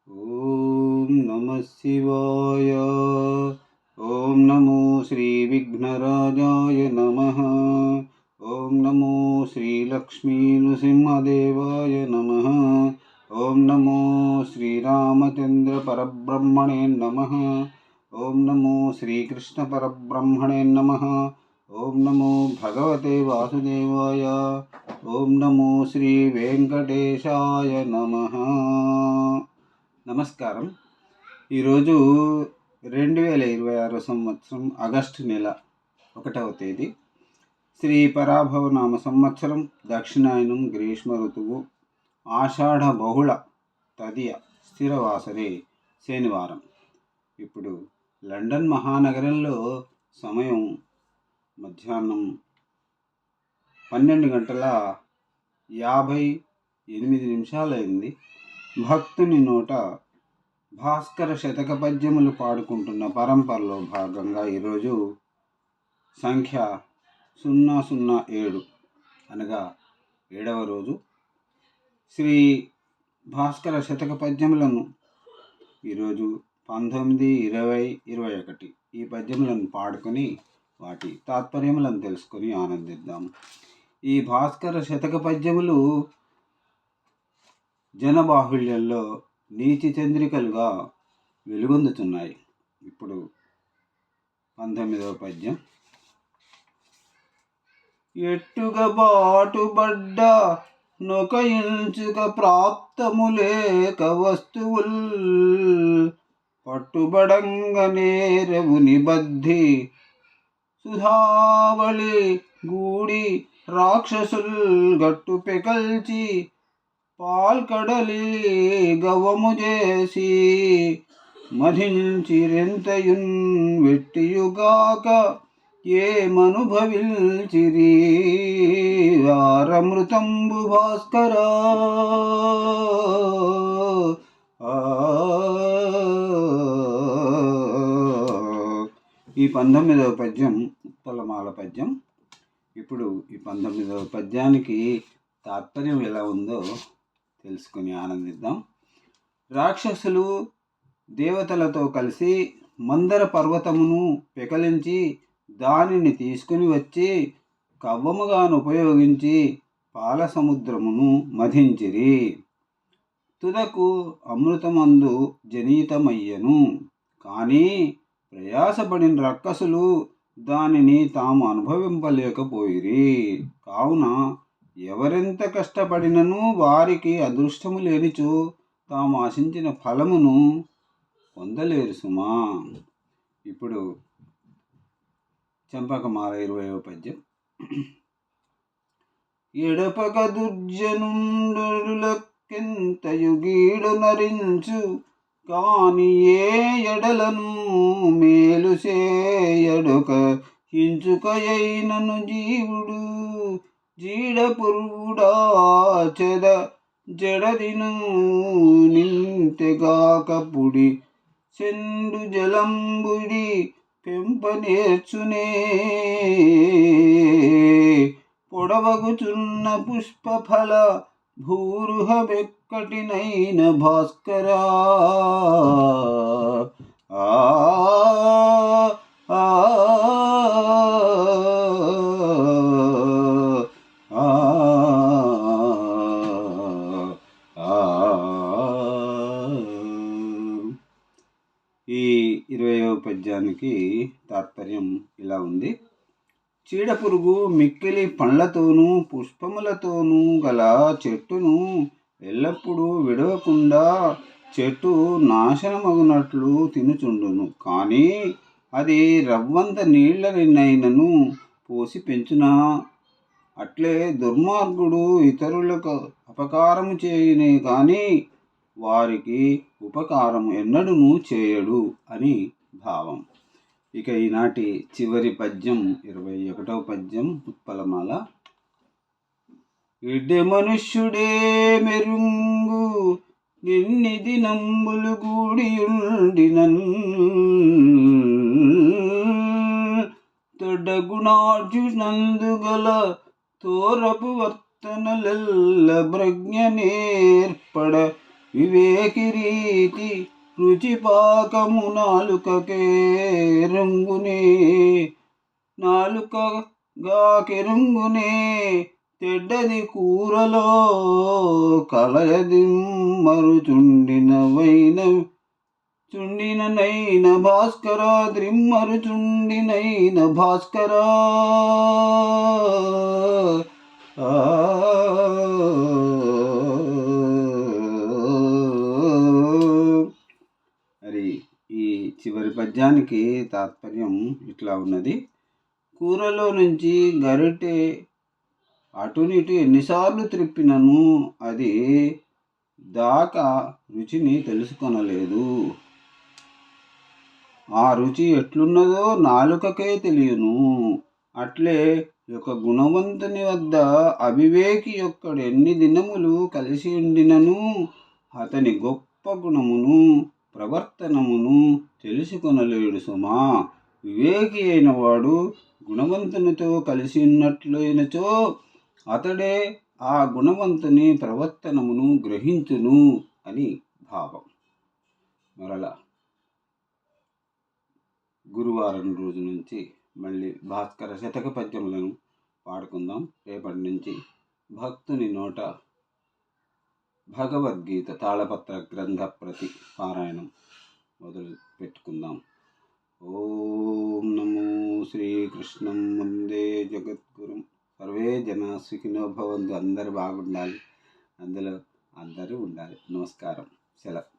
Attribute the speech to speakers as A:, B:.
A: ఓం నమః శివాయ. ఓం నమో శ్రీ విఘ్నరాజాయ నమః. ఓం నమో శ్రీ లక్ష్మీ నృసింహదేవాయ నమః. ఓం నమో శ్రీరామచంద్ర పరబ్రహ్మణే నమః. ఓం నమో శ్రీకృష్ణ పరబ్రహ్మణే నమః. ఓం నమో భగవతే వాసుదేవాయ. ఓం నమో శ్రీ వెంకటేశాయ నమః. నమస్కారం. ఈరోజు 2026 సంవత్సరం ఆగస్టు నెల 1వ తేదీ, శ్రీ పరాభవనామ సంవత్సరం, దక్షిణాయనం, గ్రీష్మ ఋతువు, ఆషాఢ బహుళ తదియ స్థిరవాసరే, శనివారం. ఇప్పుడు లండన్ మహానగరంలో సమయం మధ్యాహ్నం 12:58 అయింది. భక్తుని నోట భాస్కర శతక పద్యములు పాడుకుంటున్న పరంపరలో భాగంగా ఈరోజు సంఖ్య 007 అనగా 7వ రోజు. శ్రీ భాస్కర శతక పద్యములను ఈరోజు 19, 20, 21 ఈ పద్యములను పాడుకొని వాటి తాత్పర్యములను తెలుసుకొని ఆనందిద్దాం. ఈ భాస్కర శతక పద్యములు జనబాహుళ్యంలో నీతి చంద్రికలుగా వెలుగొందుతున్నాయి. ఇప్పుడు 19వ పద్యం. ఎట్టుగా బాటుబడ్డ నొక ఇంచుక ప్రాప్తములేక వస్తువుల్ పట్టుబడంగ నేరవుని బద్ధి సుధావళి గూడి రాక్షసుల్ గట్టు పెకల్చి పాల్కడలి గవము చేసి మధించిరెంతయున్ వెట్టియుగాక ఏమనుభవించిరి వారమృతంబు భాస్కరా. ఈ 19వ పద్యం ఉత్పలమాల పద్యం. ఇప్పుడు ఈ 19వ పద్యానికి తాత్పర్యం ఎలా ఉందో తెలుసుకుని ఆనందిద్దాం. రాక్షసులు దేవతలతో కలిసి మందర పర్వతమును పెకలించి దానిని తీసుకుని వచ్చి కవ్వముగాను ఉపయోగించి పాల సముద్రమును మధించిరి. తుదకు అమృతమందు జనీతమయ్యను. కానీ ప్రయాసపడిన రక్కసులు దానిని తాము అనుభవింపలేకపోయిరి. కావున ఎవరెంత కష్టపడినను వారికి అదృష్టము లేనిచో తాము ఆశించిన ఫలమును పొందలేరు సుమా. ఇప్పుడు చంపకమాల 20వ పద్యం. ఎడపక దుర్జనుండులకెంతయు గీడు నరించు కాని ఏ ఎడలను మేలు చేయడొక హించుకయైనను జీవుడు జీడ పురుగుడా చెద జడదిను నింతెగాక పుడి చెండు జలంబుడి పెంప నేర్చునే పొడవగుచున్న పుష్పఫల భూరుహమెక్కటినైన భాస్కరా. ఈ 20వ పద్యానికి తాత్పర్యం ఇలా ఉంది. చీడపురుగు మిక్కిలి పండ్లతోనూ పుష్పములతోనూ గల చెట్టును ఎల్లప్పుడూ విడవకుండా చెట్టు నాశనమగునట్లు తినుచుండును. కానీ అది రవ్వంత నీళ్లనైనను పోసి పెంచునా. అట్లే దుర్మార్గుడు ఇతరులకు అపకారము చేయునే కానీ వారికి ఉపకారం ఎన్నడూనూ చేయడు అని భావం. ఇక ఈనాటి చివరి పద్యం 21వ పద్యం ఉత్పలమాల. ఇడ్డె మనుష్యుడే మెరుంగు ఎన్ని దినంబులు గూడియుండినన్ తొడ్డ గుణార్జునందుగల తోరపు వర్తనలెల్ల ప్రజ్ఞ నేర్పడ వివేకి రీతి రుచి పాకము నాలుకకే రంగునే, నాలుకగా కెరుంగునే తెడ్డది కూరలో చుండిననైన భాస్కర ద్రిమ్మరు చుండినైన భాస్కర. మరి ఈ చివరి పద్యానికి తాత్పర్యం ఇట్లా ఉన్నది. కూరలో నుంచి గరిటె అటునిటు ఎన్నిసార్లు త్రిప్పినను అది దాకా రుచిని తెలుసుకొనలేదు. ఆ రుచి ఎట్లున్నదో నాలుకకే తెలియను. అట్లే యొక్క గుణవంతుని వద్ద అవివేకి యొక్కడు ఎన్ని దినములు కలిసి ఉండినను అతని గొప్ప గుణమును ప్రవర్తనమును తెలుసుకొనలేడు సుమా. వివేకి అయిన వాడు గుణవంతునితో కలిసి ఉన్నట్లయినచో అతడే ఆ గుణవంతుని ప్రవర్తనమును గ్రహించును అని భావం. మరలా గురువారం రోజు నుంచి మళ్ళీ భాస్కర శతక పద్యములను పాడుకుందాం. రేపటి నుంచి భక్తుని నోట భగవద్గీత తాళపత్ర గ్రంథ ప్రతి పారాయణం మొదలు పెట్టుకుందాం. ఓం నమో శ్రీకృష్ణం వందే జగద్గురుం. సర్వే జనా సుఖినో భవంతు. అందరూ బాగుండాలి, అందులో అందరూ ఉండాలి. నమస్కారం. సెలవు.